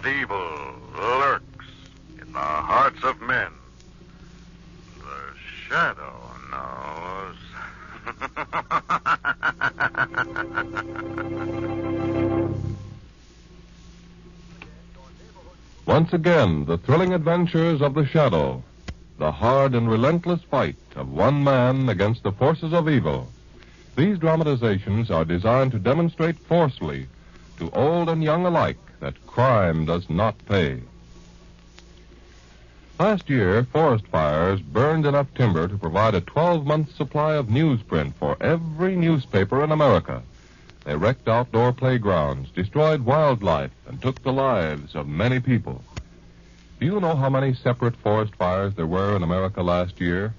that evil lurks in the hearts of men. The shadow knows. Once again, the thrilling adventures of the Shadow, the hard and relentless fight of one man against the forces of evil. These dramatizations are designed to demonstrate forcefully to old and young alike that crime does not pay. Last year, forest fires burned enough timber to provide a 12-month supply of newsprint for every newspaper in America. They wrecked outdoor playgrounds, destroyed wildlife, and took the lives of many people. Do you know how many separate forest fires there were in America last year?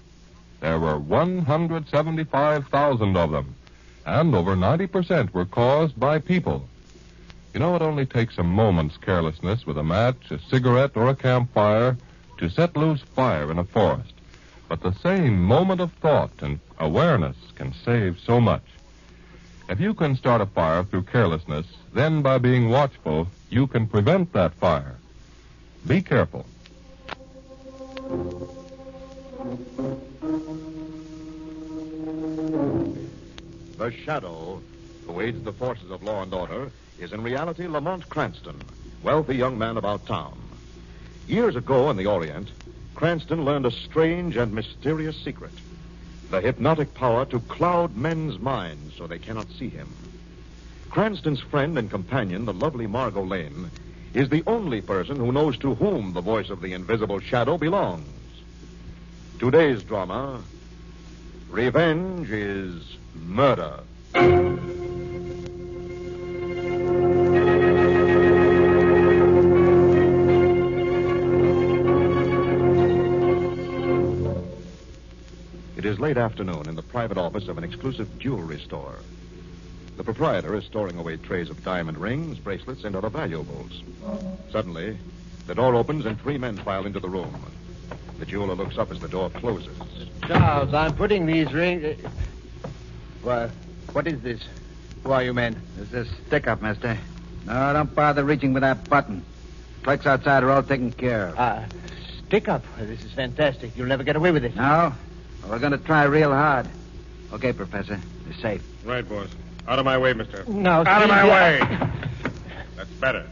There were 175,000 of them, and over 90% were caused by people. You know, it only takes a moment's carelessness with a match, a cigarette, or a campfire to set loose fire in a forest. But the same moment of thought and awareness can save so much. If you can start a fire through carelessness, then by being watchful, you can prevent that fire. Be careful. The Shadow, who aids the forces of law and order, is in reality Lamont Cranston, wealthy young man about town. Years ago in the Orient, Cranston learned a strange and mysterious secret. The hypnotic power to cloud men's minds so they cannot see him. Cranston's friend and companion, the lovely Margo Lane, is the only person who knows to whom the voice of the invisible shadow belongs. Today's drama, Revenge is Murder. It is late afternoon in the private office of an exclusive jewelry store. The proprietor is storing away trays of diamond rings, bracelets, and other valuables. Suddenly, the door opens and 3 men file into the room. The jeweler looks up as the door closes. Charles, I'm putting these rings... Well, what is this? Who are you men? This is a stick-up, mister. No, don't bother reaching for that button. Clerks outside are all taken care of. Stick up. This is fantastic. You'll never get away with it. No? Well, we're going to try real hard. Okay, Professor. You're safe. Right, boss. Out of my way, mister. No, Out of my Steve, way. That's better.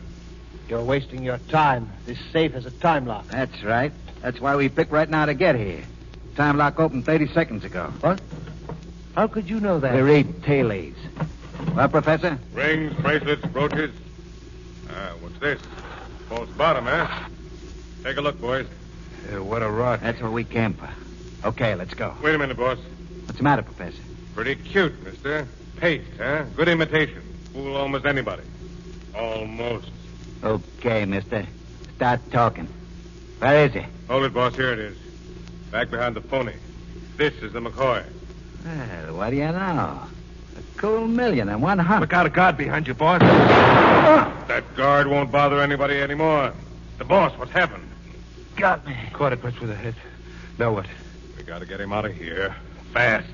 You're wasting your time. This safe has a time lock. That's right. That's why we picked right now to get here. Time lock opened 30 seconds ago. What? How could you know that? We read tea leaves. Well, Professor? Rings, bracelets, brooches. What's this? False bottom, eh? Take a look, boys. What a rot. That's what we came for. Okay, let's go. Wait a minute, boss. What's the matter, Professor? Pretty cute, mister. Paste, huh? Good imitation. Fool almost anybody. Almost. Okay, mister. Start talking. Where is he? Hold it, boss. Here it is. Back behind the phony. This is the McCoy. Well, what do you know? A cool million and 100. Look out, a guard behind you, boss. That guard won't bother anybody anymore. The boss, what's happened? Got me. Caught it much with a hit. Now what? We gotta get him out of here. Fast.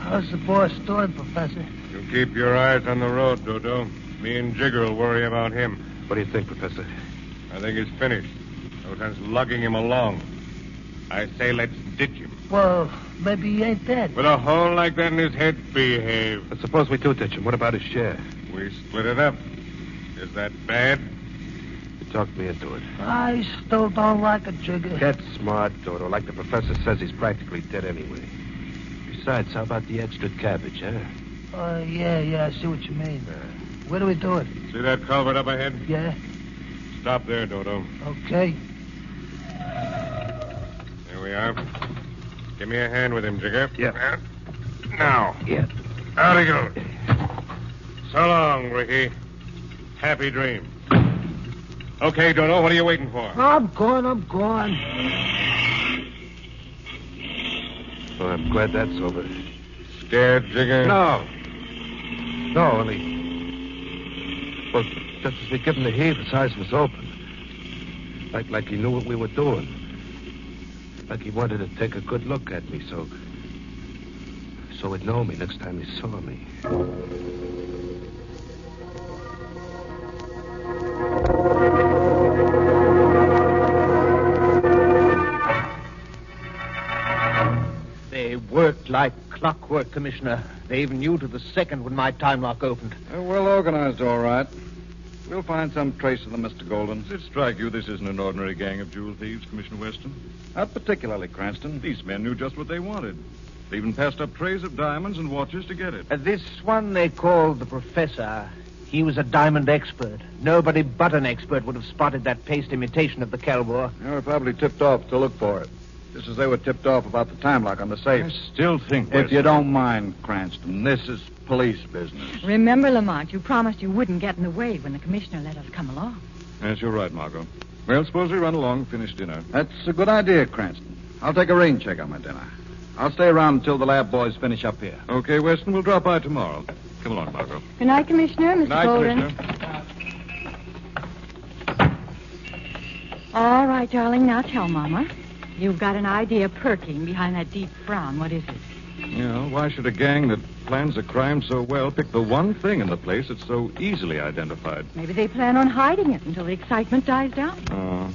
How's the boss doing, Professor? You keep your eyes on the road, Dodo. Me and Jigger will worry about him. What do you think, Professor? I think he's finished. No sense lugging him along. I say let's ditch him. Well, maybe he ain't dead. With a hole like that in his head, behave. But suppose we do ditch him. What about his share? We split it up. Is that bad? You talked me into it. I still don't like it, Jigger. Get smart, Dodo. Like the professor says, he's practically dead anyway. Besides, how about the extra cabbage, huh? Yeah, I see what you mean. Where do we do it? See that culvert up ahead? Yeah. Stop there, Dodo. Okay. There we are. Give me a hand with him, Jigger. Yeah. Now. Yeah. Out he goes. So long, Ricky. Happy dreams. Okay, Dodo, what are you waiting for? I'm gone. Well, I'm glad that's over. Scared, Jigger? No, only... Well, just as we give him the heave, his eyes was open. Like he knew what we were doing. Like he wanted to take a good look at me, so he'd know me next time he saw me. They worked like clockwork, Commissioner. They even knew to the second when my time lock opened. They're well organized, all right. We'll find some trace of them, Mr. Golden. Does it strike you this isn't an ordinary gang of jewel thieves, Commissioner Weston? Not particularly, Cranston. These men knew just what they wanted. They even passed up trays of diamonds and watches to get it. This one they called the Professor. He was a diamond expert. Nobody but an expert would have spotted that paste imitation of the Kelbor. They were probably tipped off to look for it. Just as they were tipped off about the time lock on the safe. I still think, If you don't mind, Cranston, this is police business. Remember, Lamont, you promised you wouldn't get in the way when the commissioner let us come along. Yes, you're right, Margo. Well, suppose we run along and finish dinner. That's a good idea, Cranston. I'll take a rain check on my dinner. I'll stay around until the lab boys finish up here. Okay, Weston, we'll drop by tomorrow. Come along, Margo. Good night, Commissioner, Mr. Night, Golden. Commissioner. All right, darling, now tell Mama. You've got an idea perking behind that deep frown. What is it? You know, why should a gang that plans a crime so well pick the one thing in the place that's so easily identified? Maybe they plan on hiding it until the excitement dies down.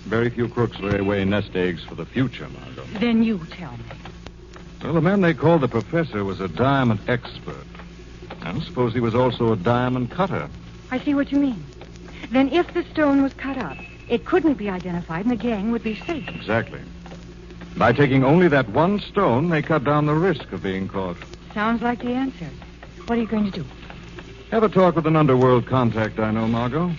Very few crooks lay away nest eggs for the future, Margo. Then you tell me. Well, the man they called the Professor was a diamond expert. And suppose he was also a diamond cutter. I see what you mean. Then if the stone was cut up, it couldn't be identified and the gang would be safe. Exactly. By taking only that one stone, they cut down the risk of being caught. Sounds like the answer. What are you going to do? Have a talk with an underworld contact I know, Margo.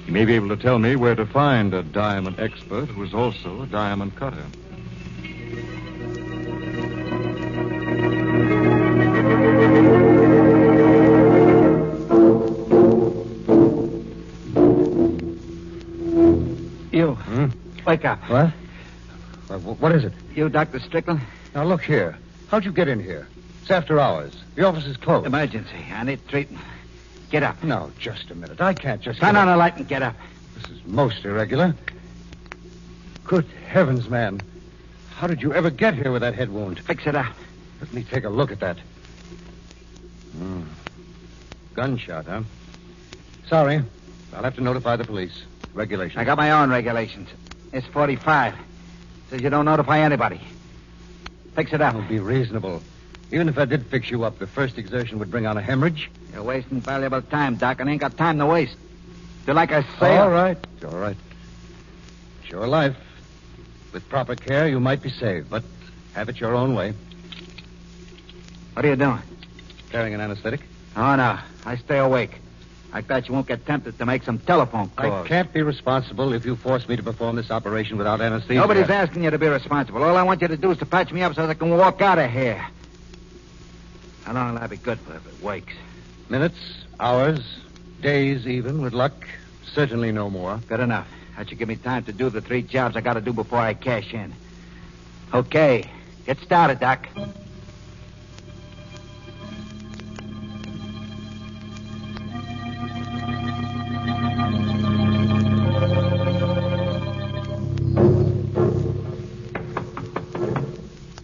He may be able to tell me where to find a diamond expert who is also a diamond cutter. You. Wake up. What? What is it? You, Dr. Strickland? Now, look here. How'd you get in here? It's after hours. The office is closed. Emergency. I need treatment. Get up. No, just a minute. I can't just... Turn on the light and get up. This is most irregular. Good heavens, man. How did you ever get here with that head wound? Fix it up. Let me take a look at that. Gunshot, huh? Sorry. I'll have to notify the police. Regulations. I got my own regulations. It's 45. Says you don't notify anybody. Fix it up. Be reasonable. Even if I did fix you up, the first exertion would bring on a hemorrhage. You're wasting valuable time, Doc, and ain't got time to waste. Do like I say. All right. All right. It's your life. With proper care, you might be saved, but have it your own way. What are you doing? Carrying an anesthetic? Oh, no. I stay awake. Like that, you won't get tempted to make some telephone calls. I can't be responsible if you force me to perform this operation without anesthesia. Nobody's asking you to be responsible. All I want you to do is to patch me up so I can walk out of here. How long will that be good for if it wakes? Minutes, hours, days even, with luck. Certainly no more. Good enough. That should give me time to do the 3 jobs I got to do before I cash in. Okay. Get started, Doc.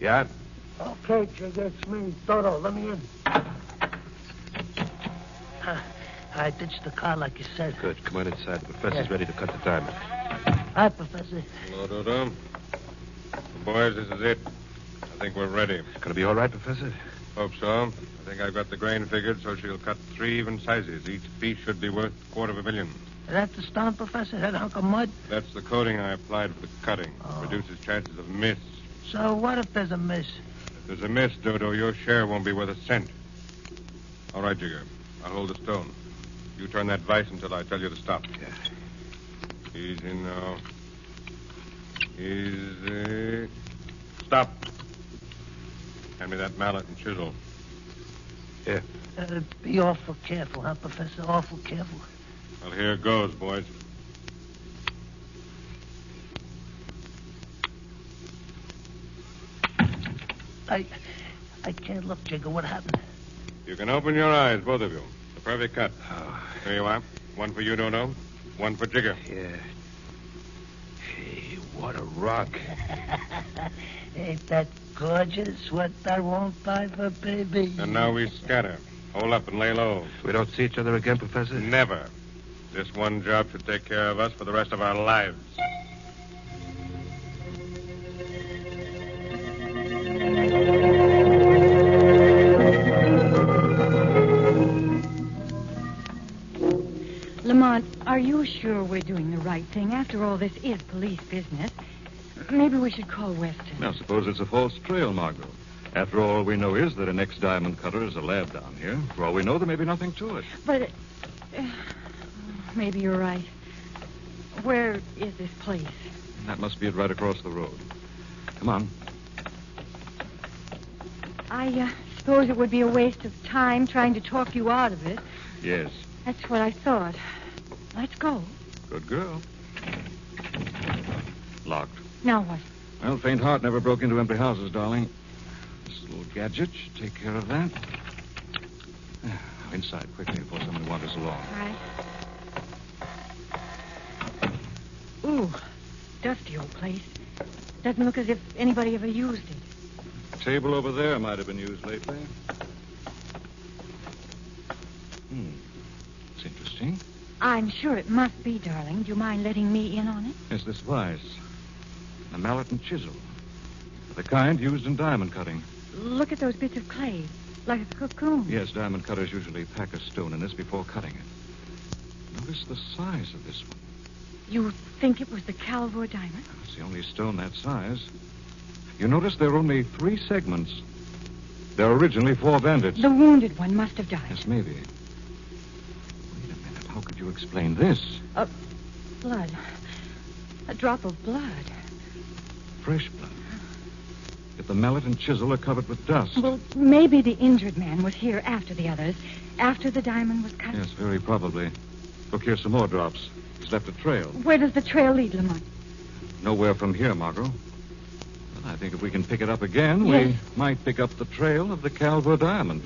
Yeah? Okay, Jigger, it's me, Dodo. Let me in. I ditched the car like you said. Good. Come on inside. The professor's ready to cut the diamond. Hi, Professor. Hello, Dodo. Boys, this is it. I think we're ready. Gonna be all right, Professor? Hope so. I think I've got the grain figured, so she'll cut 3 even sizes. Each piece should be worth $250,000. Is that the stone, Professor? That hunk of mud? That's the coating I applied for the cutting. Oh. Reduces chances of miss. So what if there's a miss? If there's a miss, Dodo, your share won't be worth a cent. All right, Jigger. I'll hold the stone. You turn that vise until I tell you to stop. Yeah. Easy now. Easy. Stop. Hand me that mallet and chisel. Yeah. Be awful careful, huh, Professor? Awful careful. Well, here goes, boys. I can't look, Jigger. What happened? You can open your eyes, both of you. The perfect cut. Here you are. One for you, Dodo. One for Jigger. Yeah. Hey, What a rock. Ain't that gorgeous? What I won't buy for baby. And now we scatter. Hold up and lay low. We don't see each other again, Professor? Never. This one job should take care of us for the rest of our lives. Lamont, are you sure we're doing the right thing? After all, this is police business. Maybe we should call Weston. Now, suppose it's a false trail, Margo. After all we know is that an ex-diamond cutter is a lab down here. For all we know, there may be nothing to it. But maybe you're right. Where is this place? That must be it right across the road. Come on. I suppose it would be a waste of time trying to talk you out of it. Yes. That's what I thought. Let's go. Good girl. Locked. Now what? Well, faint heart never broke into empty houses, darling. This little gadget should take care of that. Inside, quickly, before somebody wanders along. All right. Ooh, dusty old place. Doesn't look as if anybody ever used it. The table over there might have been used lately. It's interesting. I'm sure it must be, darling. Do you mind letting me in on it? Yes, this vise. A mallet and chisel. The kind used in diamond cutting. Look at those bits of clay, like a cocoon. Yes, diamond cutters usually pack a stone in this before cutting it. Notice the size of this one. You think it was the Calvor diamond? It's the only stone that size. You notice there are only 3 segments. There are originally 4 bandits. The wounded one must have died. Yes, maybe. Wait a minute. How could you explain this? Blood. A drop of blood. Fresh blood. Yet the mallet and chisel are covered with dust. Well, maybe the injured man was here after the others, after the diamond was cut. Yes, very probably. Look, here's some more drops. He's left a trail. Where does the trail lead, Lamont? Nowhere from here, Margo. Well, I think if we can pick it up again, Yes. we might pick up the trail of the Calvor diamond.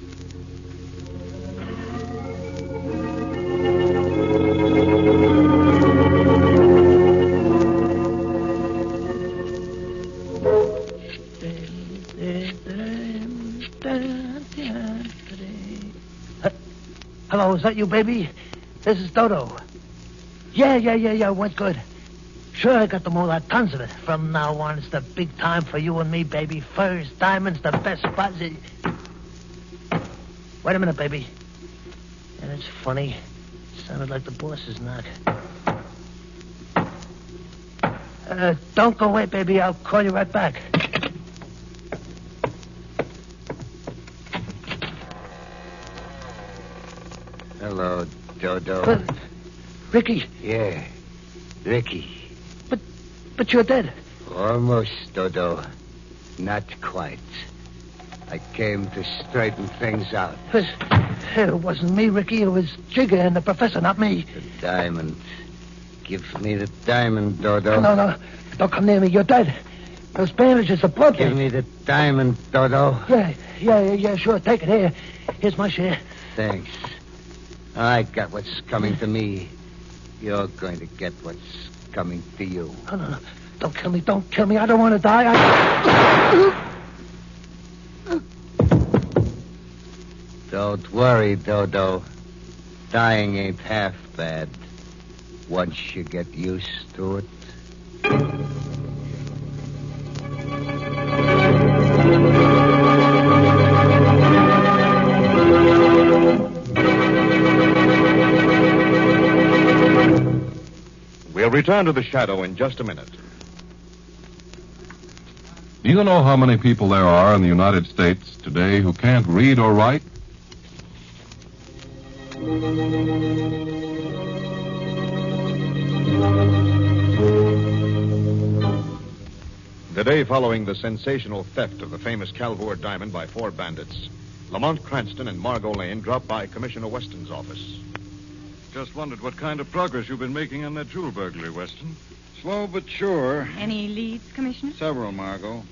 Hello, is that you, baby? This is Dodo. Yeah, went good. Sure, I got them all out, tons of it. From now on, it's the big time for you and me, baby. Furs, diamonds, the best spots. Wait a minute, baby. Yeah, that's funny. Sounded like the boss's knock. Don't go away, baby. I'll call you right back. Hello, Dodo. Ricky. Yeah, Ricky. But you're dead. Almost, Dodo. Not quite. I came to straighten things out. It wasn't me, Ricky. It was Jigger and the professor, not me. The diamond. Give me the diamond, Dodo. No. Don't come near me. You're dead. Those bandages are blood. Give me the diamond, Dodo. Yeah, sure. Take it. Here. Here's my share. Thanks. I got what's coming to me. You're going to get what's coming to you. No. Don't kill me. I don't want to die. Don't worry, Dodo. Dying ain't half bad. Once you get used to it. We'll return to the shadow in just a minute. Do you know how many people there are in the United States today who can't read or write? The day following the sensational theft of the famous Calvor diamond by 4 bandits, Lamont Cranston and Margo Lane dropped by Commissioner Weston's office. Just wondered what kind of progress you've been making on that jewel burglary, Weston. Slow but sure. Any leads, Commissioner? Several, Margo.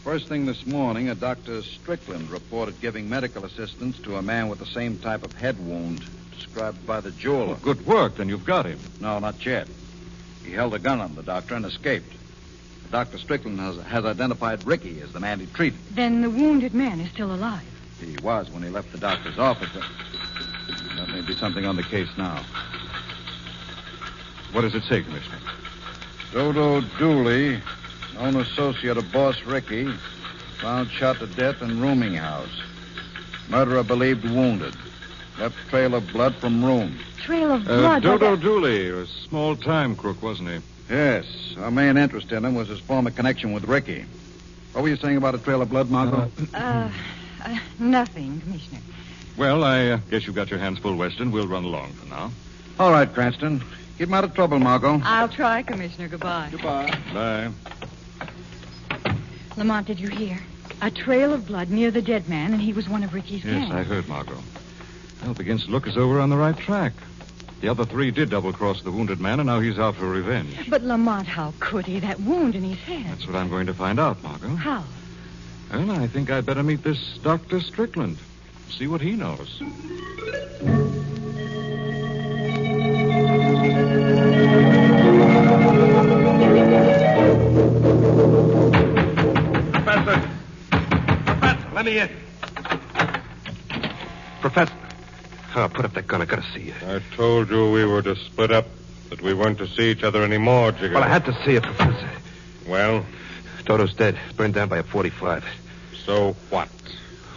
First thing this morning, a Dr. Strickland reported giving medical assistance to a man with the same type of head wound described by the jeweler. Well, good work. Then you've got him. No, not yet. He held a gun on the doctor and escaped. Dr. Strickland has identified Ricky as the man he treated. Then the wounded man is still alive. He was when he left the doctor's office. That may be something on the case now. What does it say, Commissioner? Dodo Dooley, known associate of Boss Ricky, found shot to death in rooming house. Murderer believed wounded. Left trail of blood from room. Trail of blood? Dodo Dooley, a small-time crook, wasn't he? Yes. Our main interest in him was his former connection with Ricky. What were you saying about a trail of blood, Margo? Nothing, Commissioner. Well, I guess you've got your hands full, Weston. We'll run along for now. All right, Cranston. Keep him out of trouble, Margo. I'll try, Commissioner. Goodbye. Goodbye. Bye. Lamont, did you hear? A trail of blood near the dead man, and he was one of Ricky's gang. Yes, I heard, Margo. Well, it begins to look as though we're on the right track. The other three did double-cross the wounded man, and now he's out for revenge. But, Lamont, how could he? That wound in his head. That's what I'm going to find out, Margo. How? Well, I think I'd better meet this Dr. Strickland. See what he knows. Professor, let me in. Professor. Oh, put up that gun. I gotta see you. I told you we were to split up, that we weren't to see each other anymore, Jigger. Well, I had to see you, Professor. Well? Dodo's dead. Burned down by a .45. So what?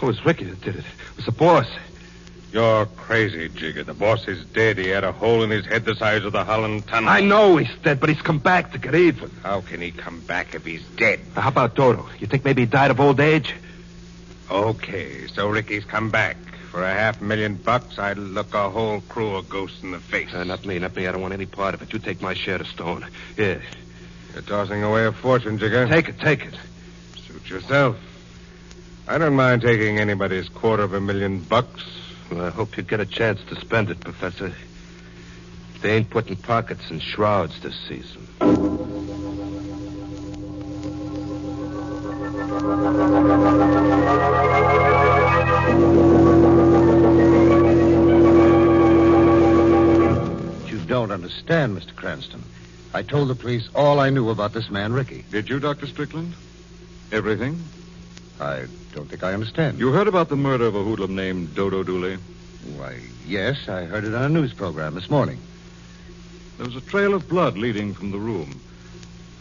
It was Ricky that did it. It was the boss. You're crazy, Jigger. The boss is dead. He had a hole in his head the size of the Holland Tunnel. I know he's dead, but he's come back to get even. How can he come back if he's dead? Now, how about Dodo? You think maybe he died of old age? Okay, so Ricky's come back. For $500,000, I'd look a whole crew of ghosts in the face. Not me. I don't want any part of it. You take my share of stone. Yeah. You're tossing away a fortune, Jigger. Take it. Suit yourself. I don't mind taking anybody's $250,000. Well, I hope you get a chance to spend it, Professor. They ain't putting pockets in shrouds this season. You don't understand, Mr. Cranston. I told the police all I knew about this man, Ricky. Did you, Dr. Strickland? Everything? I don't think I understand. You heard about the murder of a hoodlum named Dodo Dooley? Why, yes, I heard it on a news program this morning. There was a trail of blood leading from the room.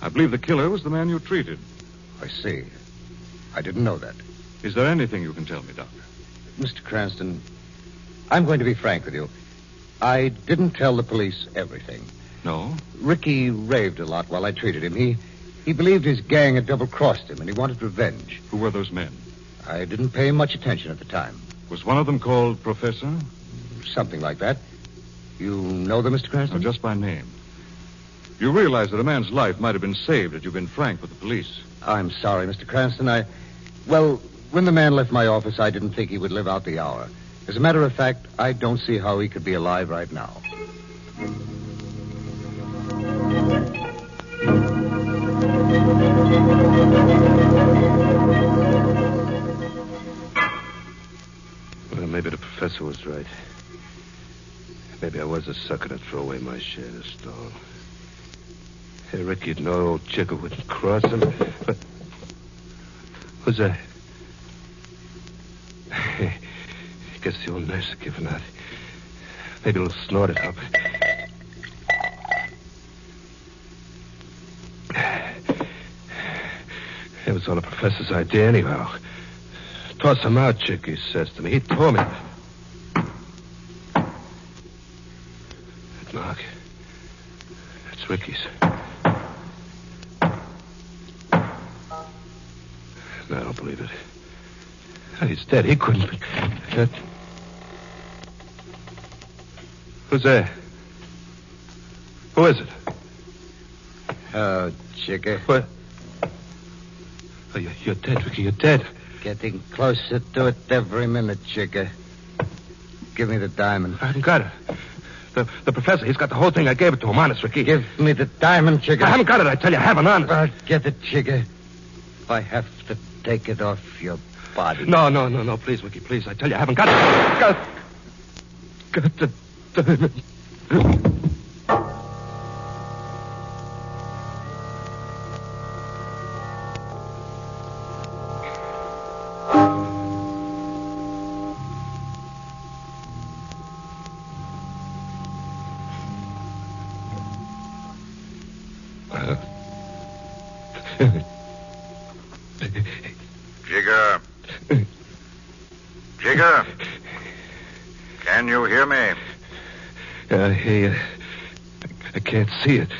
I believe the killer was the man you treated. I see. I didn't know that. Is there anything you can tell me, Doctor? Mr. Cranston, I'm going to be frank with you. I didn't tell the police everything. No? Ricky raved a lot while I treated him. He believed his gang had double-crossed him, and he wanted revenge. Who were those men? I didn't pay much attention at the time. Was one of them called Professor? Something like that. You know them, Mr. Cranston? No, just by name. You realize that a man's life might have been saved had you been frank with the police. I'm sorry, Mr. Cranston. Well, when the man left my office, I didn't think he would live out the hour. As a matter of fact, I don't see how he could be alive right now. Well, maybe the professor was right. Maybe I was a sucker to throw away my share of stone. Hey, Rick, you'd know old Chicker wouldn't cross him. But who's that? I guess the old nurse is giving out. Maybe he'll snort it up. It was all the professor's idea anyhow. Toss him out, Chick, he says to me. He told me. Mark. That's Ricky's. No, I don't believe it. He's dead. He couldn't be. Who's there? Who is it? Oh, Chicker. What? Oh, you're dead, Ricky. You're dead. Getting closer to it every minute, Chicker. Give me the diamond. I haven't got it. The professor, he's got the whole thing. I gave it to him. Honest, Ricky. Give me the diamond, Chicker. I haven't got it, I tell you. I haven't, honest. I'll get it, Chicker. If I have to take it off your body. No. Please, Ricky, please. I tell you, I haven't got it. Got the diamond. Hey, I can't see it.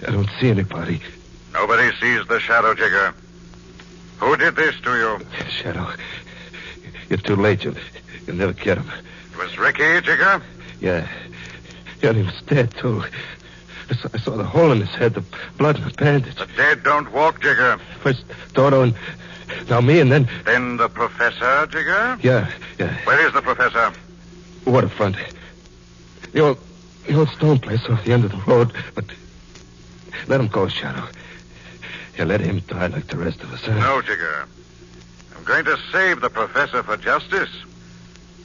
I don't see anybody. Nobody sees the shadow, Jigger. Who did this to you? Shadow, you're too late. You'll never get him. It was Ricky, Jigger? Yeah. Yeah, and he was dead, too. I saw the hole in his head, the blood and the bandage. The dead don't walk, Jigger. First Dodo and now me, and then... Then the professor, Jigger? Yeah. Where is the professor? Waterfront. The old stone place off the end of the road. But let him go, Shadow. Yeah, let him die like the rest of us. No, Jigger. I'm going to save the professor for justice.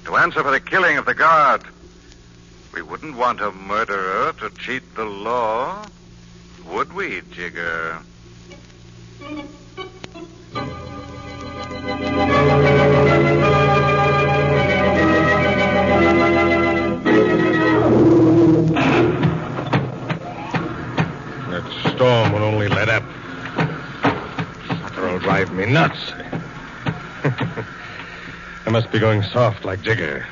To answer for the killing of the guard. We wouldn't want a murderer to cheat the law, would we, Jigger? That storm will only let up. Sucker will drive me nuts. I must be going soft like Jigger.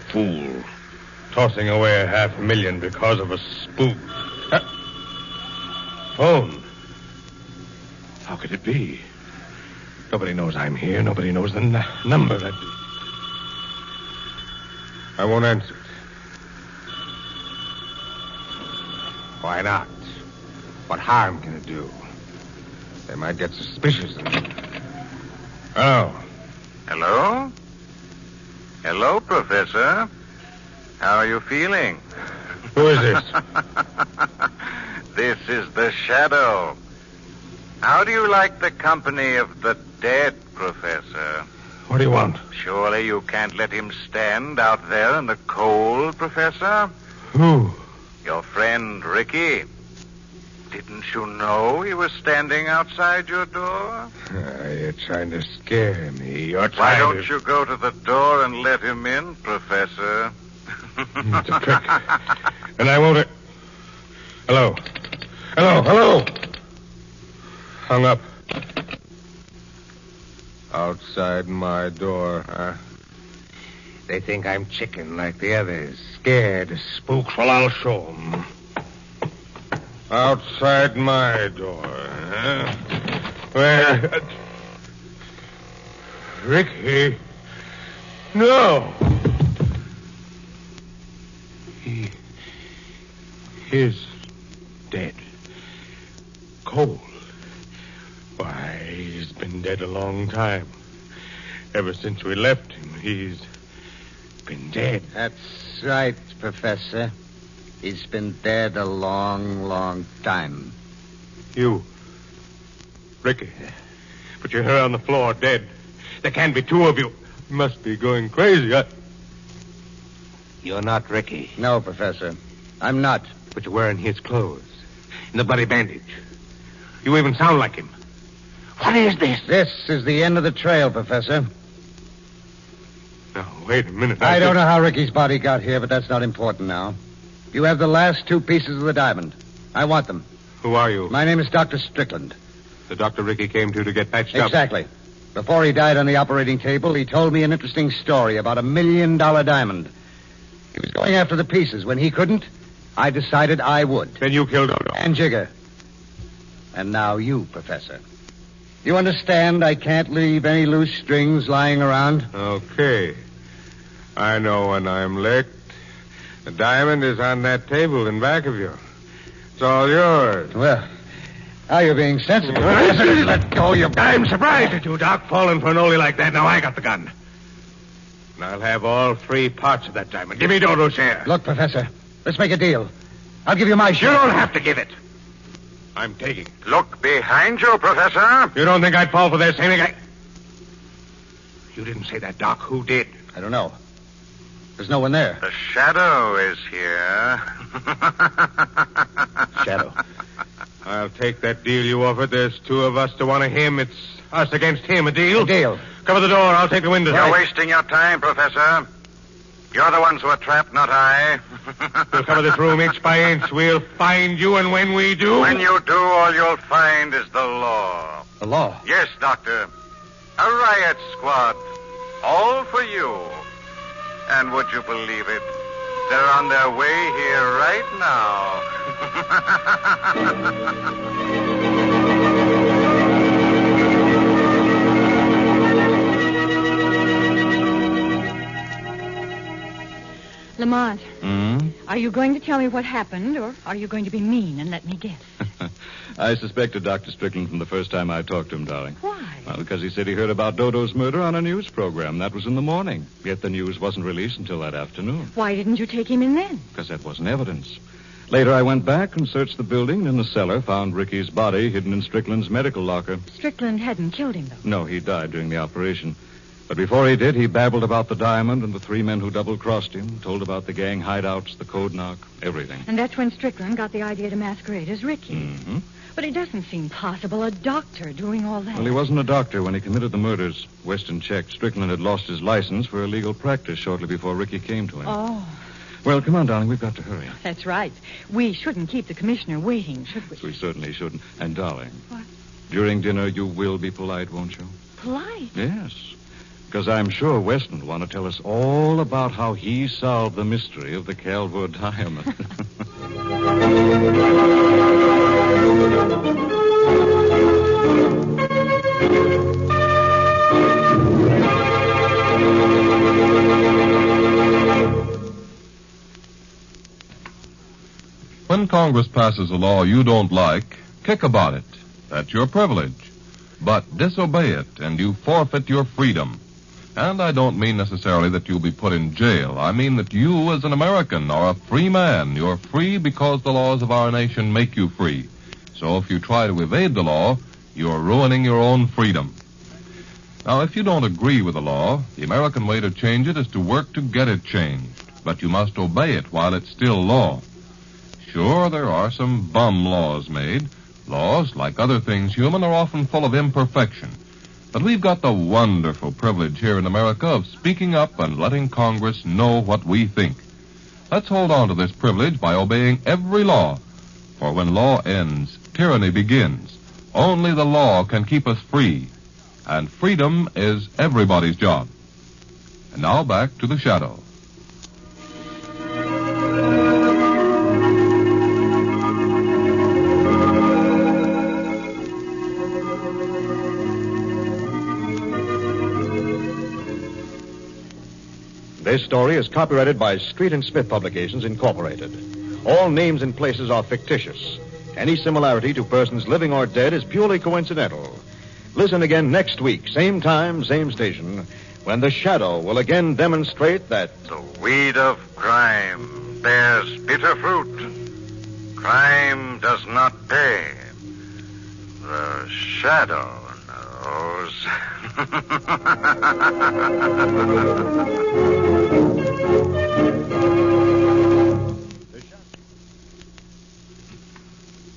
Fool. Tossing away $500,000 because of a spook. Phone. How could it be? Nobody knows I'm here. Nobody knows the number. I won't answer it. Why not? What harm can it do? They might get suspicious. Hello. Hello? Hello, Professor. How are you feeling? Who is this? This is the Shadow. How do you like the company of the dead, Professor? What do you want? Surely you can't let him stand out there in the cold, Professor? Who? Your friend, Ricky. Didn't you know he was standing outside your door? You're trying to scare me. Why don't you go to the door and let him in, Professor? It's a trick. And I won't... Hello. Hello. Hung up. Outside my door, huh? They think I'm chicken like the others. Scared of spooks. Well, I'll show them. Outside my door, huh? Where... Ricky? No! He is dead. Cold. Why, he's been dead a long time. Ever since we left him, he's been dead. That's right, Professor. He's been dead a long, long time. You. Ricky. Put your hair on the floor, dead. There can't be two of you. You must be going crazy. You're not Ricky. No, Professor. I'm not. But you're wearing his clothes. And the bloody bandage. You even sound like him. What is this? This is the end of the trail, Professor. Now, wait a minute. I don't know how Ricky's body got here, but that's not important now. You have the last 2 pieces of the diamond. I want them. Who are you? My name is Dr. Strickland. The doctor Ricky came to get patched up. Exactly. Before he died on the operating table, he told me an interesting story about $1 million diamond. He was going after the pieces. When he couldn't, I decided I would. Then you killed Dodo. And Jigger. And now you, Professor. You understand I can't leave any loose strings lying around? Okay. I know when I'm licked. The diamond is on that table in back of you. It's all yours. Well, now you're being sensible. Let go, you... I'm surprised at you, Doc, falling for an oldie like that. Now I got the gun. And I'll have all 3 parts of that diamond. Give me Dodo's share. Look, Professor, let's make a deal. I'll give you my share. You don't have to give it. I'm taking it. Look behind you, Professor. You don't think I'd fall for this? Anything? You didn't say that, Doc. Who did? I don't know. There's no one there. The Shadow is here. Shadow. I'll take that deal you offered. There's 2 of us to one of him. It's us against him. A deal? A deal. Cover the door. I'll take the windows. You're wasting your time, Professor. You're the ones who are trapped, not I. We'll cover this room inch by inch. We'll find you, and when we do... When you do, all you'll find is the law. The law? Yes, Doctor. A riot squad. All for you. And would you believe it? They're on their way here right now. Lamont, are you going to tell me what happened, or are you going to be mean and let me guess? I suspected Dr. Strickland from the first time I talked to him, darling. Why? Well, because he said he heard about Dodo's murder on a news program. That was in the morning. Yet the news wasn't released until that afternoon. Why didn't you take him in then? Because that wasn't evidence. Later, I went back and searched the building, and in the cellar found Ricky's body hidden in Strickland's medical locker. Strickland hadn't killed him, though. No, he died during the operation. But before he did, he babbled about the diamond and the 3 men who double-crossed him, told about the gang hideouts, the code knock, everything. And that's when Strickland got the idea to masquerade as Ricky. Mm-hmm. But it doesn't seem possible, a doctor doing all that. Well, he wasn't a doctor when he committed the murders. Weston checked. Strickland had lost his license for illegal practice shortly before Ricky came to him. Oh. Well, come on, darling. We've got to hurry. That's right. We shouldn't keep the commissioner waiting, should we? We certainly shouldn't. And, darling. What? During dinner, you will be polite, won't you? Polite? Yes. Because I'm sure Weston will want to tell us all about how he solved the mystery of the Calvert diamond. When Congress passes a law you don't like, kick about it. That's your privilege. But disobey it, and you forfeit your freedom. And I don't mean necessarily that you'll be put in jail. I mean that you, as an American, are a free man. You're free because the laws of our nation make you free. So if you try to evade the law, you're ruining your own freedom. Now, if you don't agree with the law, the American way to change it is to work to get it changed. But you must obey it while it's still law. Sure, there are some bum laws made. Laws, like other things human, are often full of imperfection. But we've got the wonderful privilege here in America of speaking up and letting Congress know what we think. Let's hold on to this privilege by obeying every law. For when law ends, tyranny begins. Only the law can keep us free. And freedom is everybody's job. And now back to the shadow. This story is copyrighted by Street and Smith Publications, Incorporated. All names and places are fictitious. Any similarity to persons living or dead is purely coincidental. Listen again next week, same time, same station, when The Shadow will again demonstrate that the weed of crime bears bitter fruit. Crime does not pay. The Shadow knows.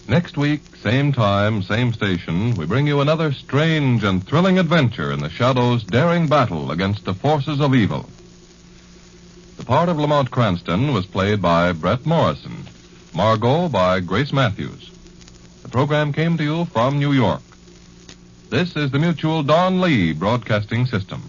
Next week, same time, same station, we bring you another strange and thrilling adventure in the Shadow's daring battle against the forces of evil. The part of Lamont Cranston was played by Brett Morrison, Margo by Grace Matthews. The program came to you from New York. This is the Mutual Don Lee Broadcasting System.